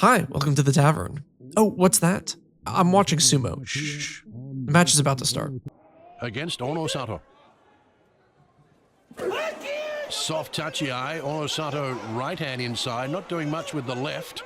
Hi, welcome to the tavern. Oh, what's that? I'm watching sumo. Shh. The match is about to start. Against Onosato. Soft touchy eye. Onosato right hand inside, not doing much with the left.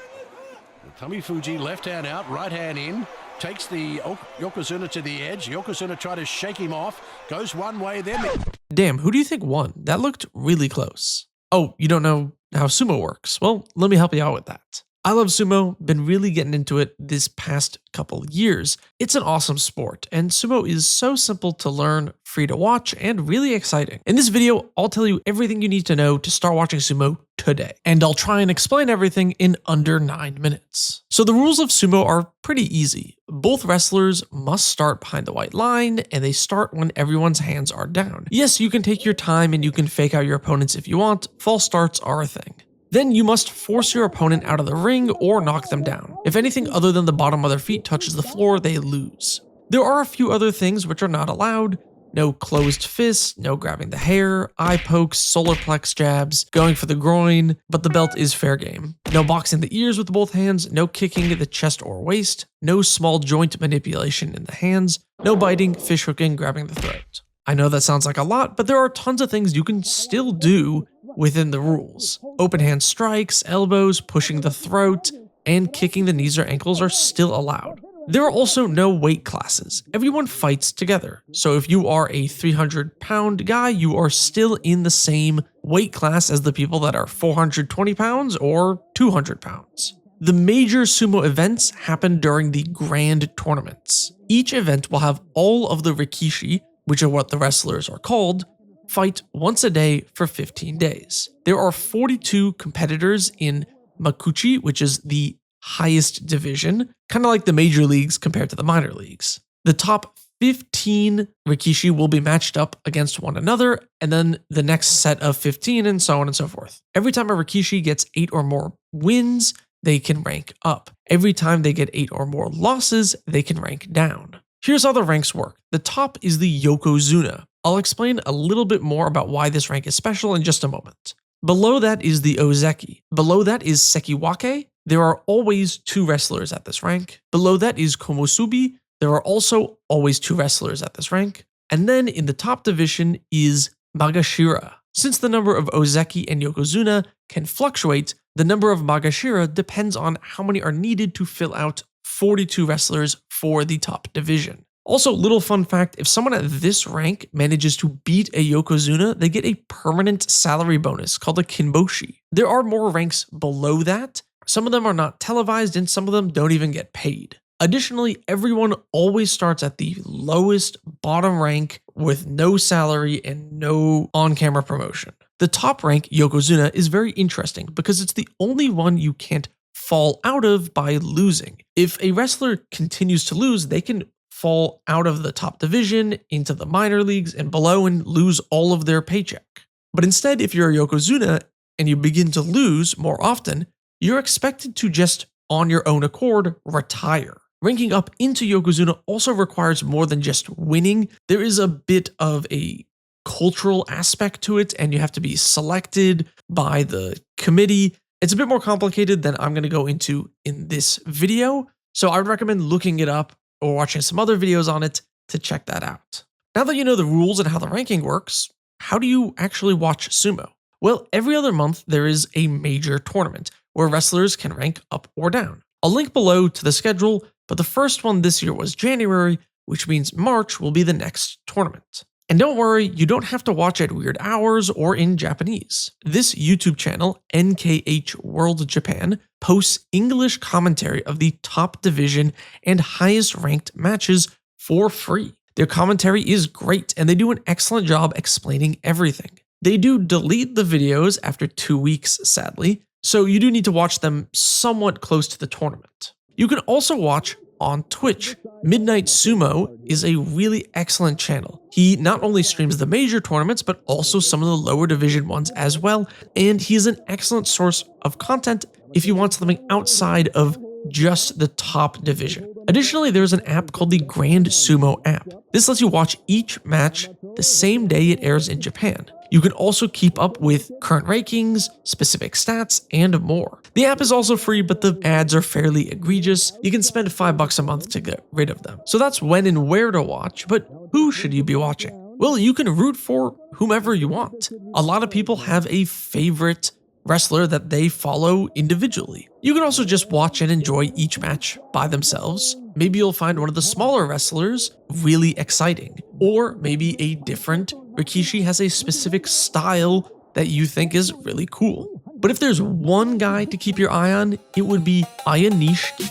Kamifuji left hand out, right hand in. Takes the Yokozuna to the edge. Yokozuna try to shake him off. Goes one way, then... Damn, who do you think won? That looked really close. Oh, you don't know how sumo works? Well, let me help you out with that. I love sumo, been really getting into it this past couple years. It's an awesome sport, and sumo is so simple to learn, free to watch, and really exciting. In this video, I'll tell you everything you need to know to start watching sumo today, and I'll try and explain everything in under 9 minutes. So the rules of sumo are pretty easy. Both wrestlers must start behind the white line, and they start when everyone's hands are down. Yes, you can take your time and you can fake out your opponents if you want. False starts are a thing. Then you must force your opponent out of the ring or knock them down. If anything other than the bottom of their feet touches the floor, they lose. There are a few other things which are not allowed. No closed fists, no grabbing the hair, eye pokes, solar plex jabs, going for the groin, but the belt is fair game. No boxing the ears with both hands, no kicking the chest or waist, no small joint manipulation in the hands, no biting, fish hooking, grabbing the throat. I know that sounds like a lot, but there are tons of things you can still do within the rules. Open hand strikes, elbows, pushing the throat, and kicking the knees or ankles are still allowed. There are also no weight classes. Everyone fights together. So if you are a 300-pound guy, you are still in the same weight class as the people that are 420 pounds or 200 pounds. The major sumo events happen during the grand tournaments. Each event will have all of the rikishi, which are what the wrestlers are called, fight once a day for 15 days. There are 42 competitors in Makuchi, which is the highest division, kind of like the major leagues compared to the minor leagues. The top 15 rikishi will be matched up against one another, and then the next set of 15 and so on and so forth. Every time a rikishi gets 8 or more wins, they can rank up. Every time they get 8 or more losses, they can rank down. Here's how the ranks work. The top is the Yokozuna. I'll explain a little bit more about why this rank is special in just a moment. Below that is the Ozeki. Below that is Sekiwake. There are always 2 wrestlers at this rank. Below that is Komusubi. There are also always 2 wrestlers at this rank. And then in the top division is Magashira. Since the number of Ozeki and Yokozuna can fluctuate, the number of Magashira depends on how many are needed to fill out 42 wrestlers for the top division. Also, little fun fact, if someone at this rank manages to beat a Yokozuna, they get a permanent salary bonus called a kinboshi. There are more ranks below that. Some of them are not televised and some of them don't even get paid. Additionally, everyone always starts at the lowest bottom rank with no salary and no on-camera promotion. The top rank, Yokozuna, is very interesting because it's the only one you can't fall out of by losing. If a wrestler continues to lose, they can fall out of the top division into the minor leagues and below and lose all of their paycheck. But instead, if you're a Yokozuna and you begin to lose more often, you're expected to just, on your own accord, retire. Ranking up into Yokozuna also requires more than just winning. There is a bit of a cultural aspect to it, and you have to be selected by the committee. It's a bit more complicated than I'm going to go into in this video, so I would recommend looking it up or watching some other videos on it to check that out. Now that you know the rules and how the ranking works, how do you actually watch sumo? Well, every other month there is a major tournament where wrestlers can rank up or down. I'll link below to the schedule, but the first one this year was January, which means March will be the next tournament. And don't worry, you don't have to watch at weird hours or in Japanese. This YouTube channel, NKH World Japan, posts English commentary of the top division and highest ranked matches for free. Their commentary is great and they do an excellent job explaining everything. They do delete the videos after 2 weeks, sadly, so you do need to watch them somewhat close to the tournament. You can also watch on Twitch. Midnight Sumo is a really excellent channel. He not only streams the major tournaments, but also some of the lower division ones as well, and he is an excellent source of content if you want something outside of just the top division. Additionally, there's an app called the Grand Sumo app. This lets you watch each match the same day it airs in Japan. You can also keep up with current rankings, specific stats, and more. The app is also free, but the ads are fairly egregious. You can spend $5 a month to get rid of them. So that's when and where to watch, but who should you be watching? Well, you can root for whomever you want. A lot of people have a favorite wrestler that they follow individually. You can also just watch and enjoy each match by themselves. Maybe you'll find one of the smaller wrestlers really exciting, or maybe a different Rikishi has a specific style that you think is really cool. But if there's one guy to keep your eye on, it would be Aya Nishiki.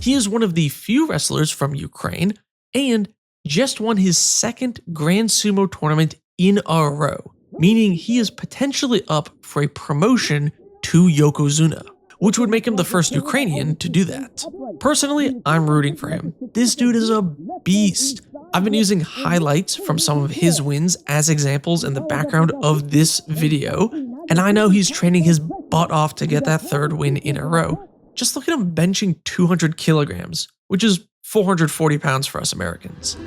He is one of the few wrestlers from Ukraine and just won his second Grand Sumo tournament in a row, meaning he is potentially up for a promotion to Yokozuna, which would make him the first Ukrainian to do that. Personally, I'm rooting for him. This dude is a beast. I've been using highlights from some of his wins as examples in the background of this video, and I know he's training his butt off to get that third win in a row. Just look at him benching 200 kilograms, which is 440 pounds for us Americans.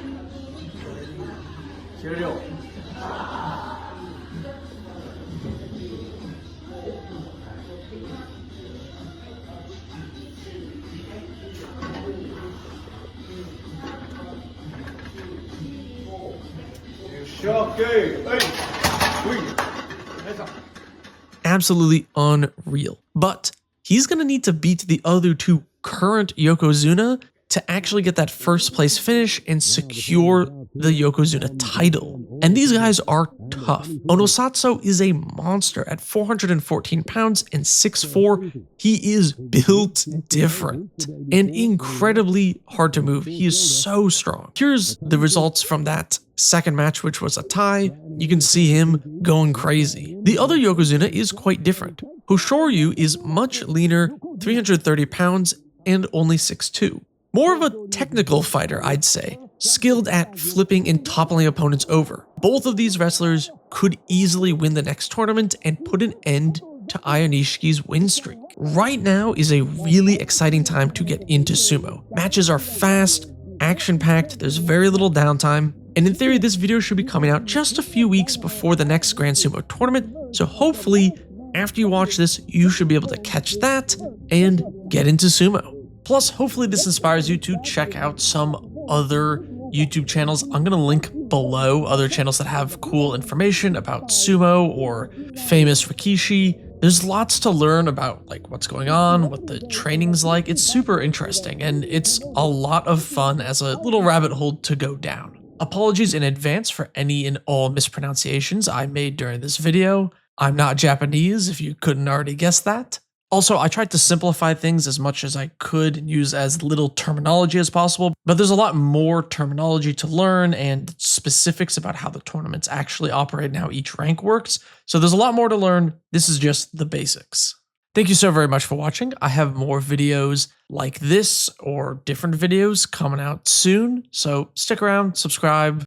Absolutely unreal. But he's going to need to beat the other two current Yokozuna to actually get that first place finish and secure the Yokozuna title. And these guys are tough. Onosatsu is a monster at 414 pounds and 6'4". He is built different and incredibly hard to move. He is so strong. Here's the results from that second match, which was a tie. You can see him going crazy. The other Yokozuna is quite different. Hoshoryu is much leaner, 330 pounds, and only 6'2". More of a technical fighter, I'd say, skilled at flipping and toppling opponents over. Both of these wrestlers could easily win the next tournament and put an end to Aya Nishiki's win streak. Right now is a really exciting time to get into sumo. Matches are fast, action-packed, there's very little downtime, and in theory this video should be coming out just a few weeks before the next Grand Sumo tournament, so hopefully after you watch this, you should be able to catch that and get into sumo. Plus, hopefully this inspires you to check out some other YouTube channels. I'm going to link below other channels that have cool information about sumo or famous Rikishi. There's lots to learn about like what's going on, what the training's like. It's super interesting and it's a lot of fun as a little rabbit hole to go down. Apologies in advance for any and all mispronunciations I made during this video. I'm not Japanese, if you couldn't already guess that. Also, I tried to simplify things as much as I could and use as little terminology as possible, but there's a lot more terminology to learn and specifics about how the tournaments actually operate and how each rank works. So there's a lot more to learn. This is just the basics. Thank you so very much for watching. I have more videos like this or different videos coming out soon, so stick around, subscribe.